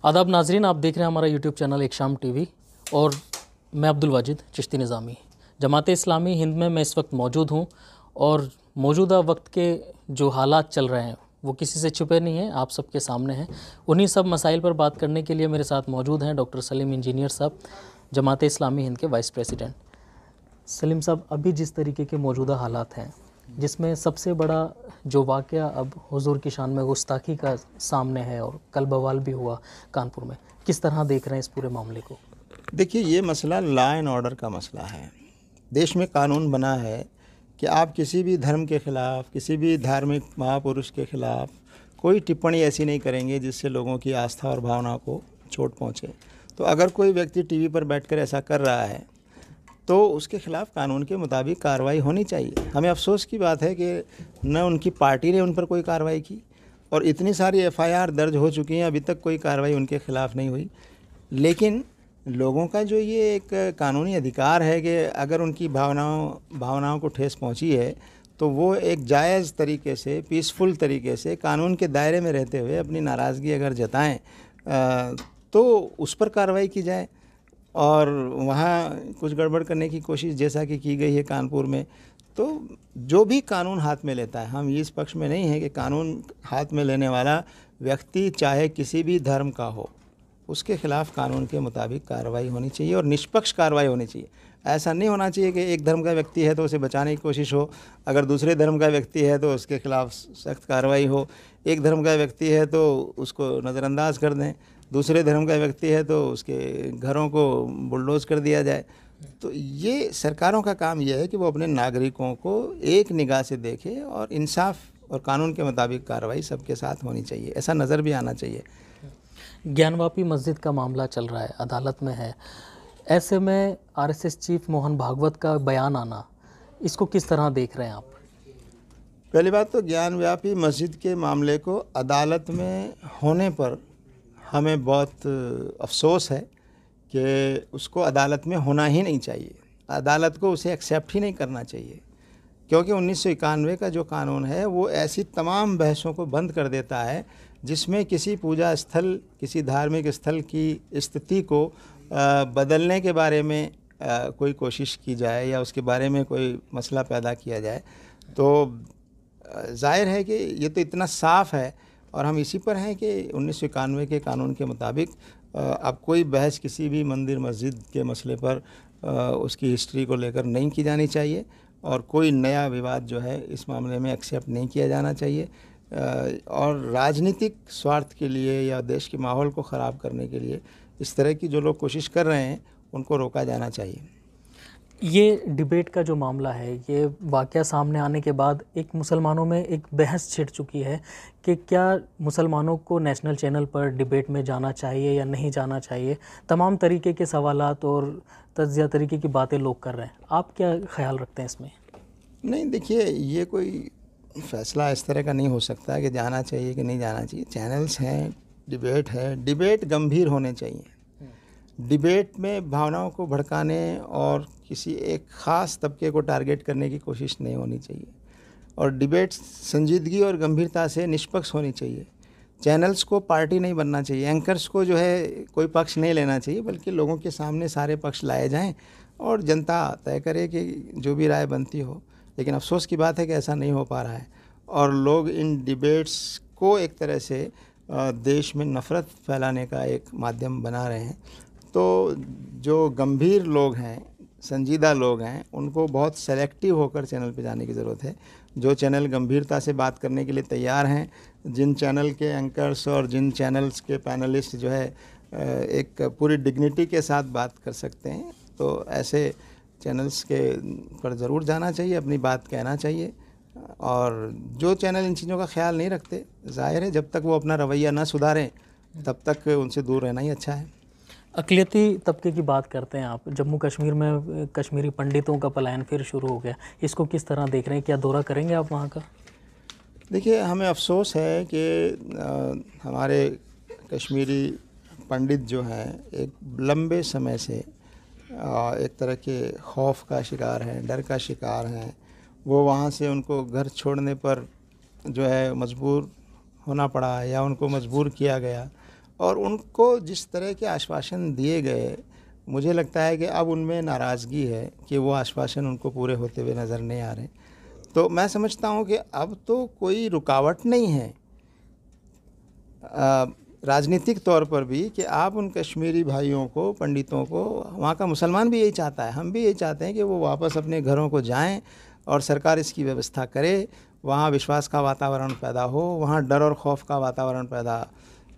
आदाब नाजरीन, आप देख रहे हैं हमारा यूट्यूब चैनल एक शाम टीवी और मैं अब्दुल वाजिद चिश्ती निज़ामी। जमात इस्लामी हिंद में मैं इस वक्त मौजूद हूं और मौजूदा वक्त के जो हालात चल रहे हैं वो किसी से छुपे नहीं हैं, आप सबके सामने हैं। उन्हीं सब मसाइल पर बात करने के लिए मेरे साथ मौजूद हैं डॉक्टर सलीम इंजीनियर साहब, जमात इस्लामी हिंद के वाइस प्रेसिडेंट। सलीम साहब, अभी जिस तरीके के मौजूदा हालात हैं, जिसमें सबसे बड़ा जो वाक़या अब हुजूर की शान में गुस्ताखी का सामने है और कल बवाल भी हुआ कानपुर में, किस तरह देख रहे हैं इस पूरे मामले को? देखिए, ये मसला लॉ एंड ऑर्डर का मसला है। देश में कानून बना है कि आप किसी भी धर्म के ख़िलाफ़, किसी भी धार्मिक महापुरुष के ख़िलाफ़ कोई टिप्पणी ऐसी नहीं करेंगे जिससे लोगों की आस्था और भावना को चोट पहुँचे। तो अगर कोई व्यक्ति टीवी पर बैठकर ऐसा कर रहा है तो उसके ख़िलाफ़ कानून के मुताबिक कार्रवाई होनी चाहिए। हमें अफसोस की बात है कि न उनकी पार्टी ने उन पर कोई कार्रवाई की और इतनी सारी एफआईआर दर्ज हो चुकी हैं, अभी तक कोई कार्रवाई उनके ख़िलाफ़ नहीं हुई। लेकिन लोगों का जो ये एक कानूनी अधिकार है कि अगर उनकी भावनाओं को ठेस पहुंची है तो वो एक जायज़ तरीके से, पीसफुल तरीके से, कानून के दायरे में रहते हुए अपनी नाराज़गी अगर जताएं तो उस पर कार्रवाई की जाए। और वहाँ कुछ गड़बड़ करने की कोशिश जैसा कि की गई है कानपुर में, तो जो भी कानून हाथ में लेता है, हम इस पक्ष में नहीं है कि कानून हाथ में लेने वाला व्यक्ति चाहे किसी भी धर्म का हो, उसके ख़िलाफ़ कानून के मुताबिक कार्रवाई होनी चाहिए और निष्पक्ष कार्रवाई होनी चाहिए। ऐसा नहीं होना चाहिए कि एक धर्म का व्यक्ति है तो उसे बचाने की कोशिश हो, अगर दूसरे धर्म का व्यक्ति है तो उसके ख़िलाफ़ सख्त कार्रवाई हो, एक धर्म का व्यक्ति है तो उसको नज़रअंदाज कर दें, दूसरे धर्म का व्यक्ति है तो उसके घरों को बुलडोज़ कर दिया जाए। तो ये सरकारों का काम यह है कि वो अपने नागरिकों को एक निगाह से देखे और इंसाफ और कानून के मुताबिक कार्रवाई सबके साथ होनी चाहिए, ऐसा नज़र भी आना चाहिए। ज्ञानवापी मस्जिद का मामला चल रहा है, अदालत में है, ऐसे में आरएसएस चीफ मोहन भागवत का बयान आना, इसको किस तरह देख रहे हैं आप? पहली बात तो ज्ञानव्यापी मस्जिद के मामले को अदालत में होने पर हमें बहुत अफसोस है कि उसको अदालत में होना ही नहीं चाहिए। अदालत को उसे एक्सेप्ट ही नहीं करना चाहिए, क्योंकि 1991 का जो कानून है वो ऐसी तमाम बहसों को बंद कर देता है जिसमें किसी पूजा स्थल, किसी धार्मिक स्थल की स्थिति को बदलने के बारे में कोई कोशिश की जाए या उसके बारे में कोई मसला पैदा किया जाए। तो जाहिर है कि ये तो इतना साफ़ है और हम इसी पर हैं कि 1991 के कानून के मुताबिक अब कोई बहस किसी भी मंदिर मस्जिद के मसले पर उसकी हिस्ट्री को लेकर नहीं की जानी चाहिए और कोई नया विवाद जो है इस मामले में एक्सेप्ट नहीं किया जाना चाहिए और राजनीतिक स्वार्थ के लिए या देश के माहौल को ख़राब करने के लिए इस तरह की जो लोग कोशिश कर रहे हैं उनको रोका जाना चाहिए। ये डिबेट का जो मामला है, ये वाक़या सामने आने के बाद एक मुसलमानों में एक बहस छिड़ चुकी है कि क्या मुसलमानों को नेशनल चैनल पर डिबेट में जाना चाहिए या नहीं जाना चाहिए। तमाम तरीके के सवालात और तज्ज़िया तरीके की बातें लोग कर रहे हैं, आप क्या ख्याल रखते हैं इसमें? नहीं, देखिए, ये कोई फ़ैसला इस तरह का नहीं हो सकता कि जाना चाहिए कि नहीं जाना चाहिए। चैनल्स हैं, डिबेट है, डिबेट गंभीर होने चाहिए। डिबेट में भावनाओं को भड़काने और किसी एक ख़ास तबके को टारगेट करने की कोशिश नहीं होनी चाहिए और डिबेट संजीदगी और गंभीरता से निष्पक्ष होनी चाहिए। चैनल्स को पार्टी नहीं बनना चाहिए, एंकर्स को जो है कोई पक्ष नहीं लेना चाहिए, बल्कि लोगों के सामने सारे पक्ष लाए जाएं और जनता तय करे कि जो भी राय बनती हो। लेकिन अफसोस की बात है कि ऐसा नहीं हो पा रहा है और लोग इन डिबेट्स को एक तरह से देश में नफ़रत फैलाने का एक माध्यम बना रहे हैं। तो जो गंभीर लोग हैं, संजीदा लोग हैं, उनको बहुत सेलेक्टिव होकर चैनल पे जाने की ज़रूरत है। जो चैनल गंभीरता से बात करने के लिए तैयार हैं, जिन चैनल के एंकर्स और जिन चैनल्स के पैनलिस्ट जो है एक पूरी डिग्निटी के साथ बात कर सकते हैं, तो ऐसे चैनल्स के पर ज़रूर जाना चाहिए, अपनी बात कहना चाहिए। और जो चैनल इन चीज़ों का ख्याल नहीं रखते, ज़ाहिर है जब तक वो अपना रवैया ना सुधारें तब तक उनसे दूर रहना ही अच्छा है। अक़लियती तबके की बात करते हैं आप, जम्मू कश्मीर में कश्मीरी पंडितों का पलायन फिर शुरू हो गया, इसको किस तरह देख रहे हैं? क्या दौरा करेंगे आप वहाँ का? देखिए, हमें अफसोस है कि हमारे कश्मीरी पंडित जो हैं एक लंबे समय से एक तरह के खौफ का शिकार हैं, डर का शिकार हैं। वो वहाँ से उनको घर छोड़ने पर जो है मजबूर होना पड़ा या उनको मजबूर किया गया और उनको जिस तरह के आश्वासन दिए गए, मुझे लगता है कि अब उनमें नाराज़गी है कि वो आश्वासन उनको पूरे होते हुए नज़र नहीं आ रहे। तो मैं समझता हूँ कि अब तो कोई रुकावट नहीं है राजनीतिक तौर पर भी कि आप उन कश्मीरी भाइयों को, पंडितों को, वहाँ का मुसलमान भी यही चाहता है, हम भी यही चाहते हैं कि वो वापस अपने घरों को जाएं और सरकार इसकी व्यवस्था करे, वहाँ विश्वास का वातावरण पैदा हो, वहाँ डर और खौफ का वातावरण पैदा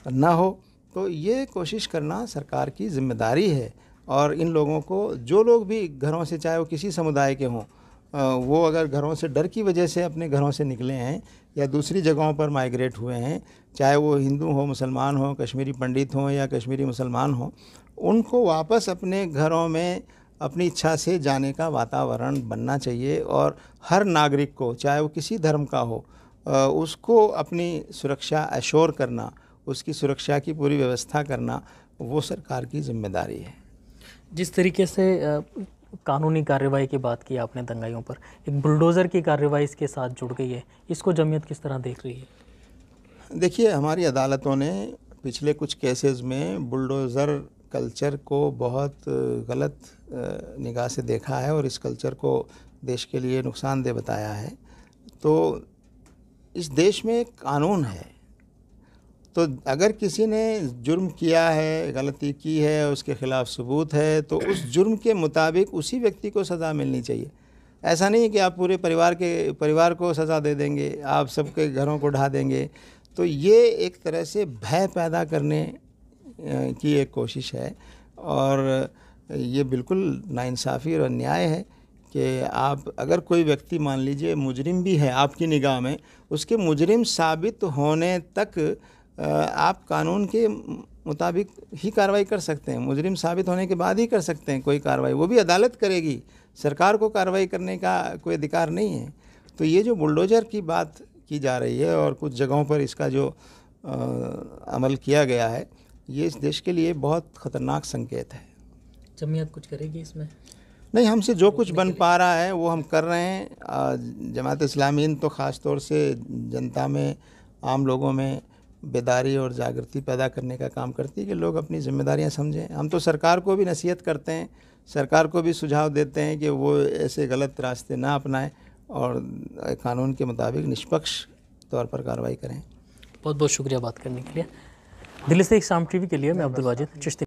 ना हो। तो ये कोशिश करना सरकार की जिम्मेदारी है। और इन लोगों को, जो लोग भी घरों से, चाहे वो किसी समुदाय के हों, वो अगर घरों से डर की वजह से अपने घरों से निकले हैं या दूसरी जगहों पर माइग्रेट हुए हैं, चाहे वो हिंदू हो, मुसलमान हो, कश्मीरी पंडित हों या कश्मीरी मुसलमान हों, उनको वापस अपने घरों में अपनी इच्छा से जाने का वातावरण बनना चाहिए। और हर नागरिक को, चाहे वो किसी धर्म का हो, उसको अपनी सुरक्षा एश्योर करना, उसकी सुरक्षा की पूरी व्यवस्था करना, वो सरकार की जिम्मेदारी है। जिस तरीके से कानूनी कार्रवाई की बात की आपने दंगाइयों पर, एक बुलडोज़र की कार्रवाई इसके साथ जुड़ गई है, इसको जमीयत किस तरह देख रही है? देखिए, हमारी अदालतों ने पिछले कुछ केसेस में बुलडोज़र कल्चर को बहुत गलत निगाह से देखा है और इस कल्चर को देश के लिए नुकसानदेह बताया है। तो इस देश में कानून है, तो अगर किसी ने जुर्म किया है, गलती की है, उसके ख़िलाफ़ सबूत है, तो उस जुर्म के मुताबिक उसी व्यक्ति को सज़ा मिलनी चाहिए। ऐसा नहीं है कि आप पूरे परिवार को सज़ा दे देंगे, आप सबके घरों को ढा देंगे। तो ये एक तरह से भय पैदा करने की एक कोशिश है और ये बिल्कुल नाइंसाफ़ी और अन्याय है कि आप, अगर कोई व्यक्ति मान लीजिए मुजरिम भी है आपकी निगाह में, उसके मुजरिम साबित होने तक आप कानून के मुताबिक ही कार्रवाई कर सकते हैं। मुजरिम साबित होने के बाद ही कर सकते हैं कोई कार्रवाई, वो भी अदालत करेगी, सरकार को कार्रवाई करने का कोई अधिकार नहीं है। तो ये जो बुलडोज़र की बात की जा रही है और कुछ जगहों पर इसका जो अमल किया गया है, ये इस देश के लिए बहुत ख़तरनाक संकेत है। जमीयत कुछ करेगी इसमें? नहीं, हमसे जो कुछ बन पा रहा है वो हम कर रहे हैं। जमात इस्लामी हिंद तो ख़ास तौर से जनता में, आम लोगों में बेदारी और जागृति पैदा करने का काम करती है कि लोग अपनी जिम्मेदारियां समझें। हम तो सरकार को भी नसीहत करते हैं, सरकार को भी सुझाव देते हैं कि वो ऐसे गलत रास्ते ना अपनाएं और कानून के मुताबिक निष्पक्ष तौर पर कार्रवाई करें। बहुत बहुत शुक्रिया बात करने के लिए। दिल्ली से एक्शाम टीवी के लिए मैं अब्दुल वाजिद चिश्ती।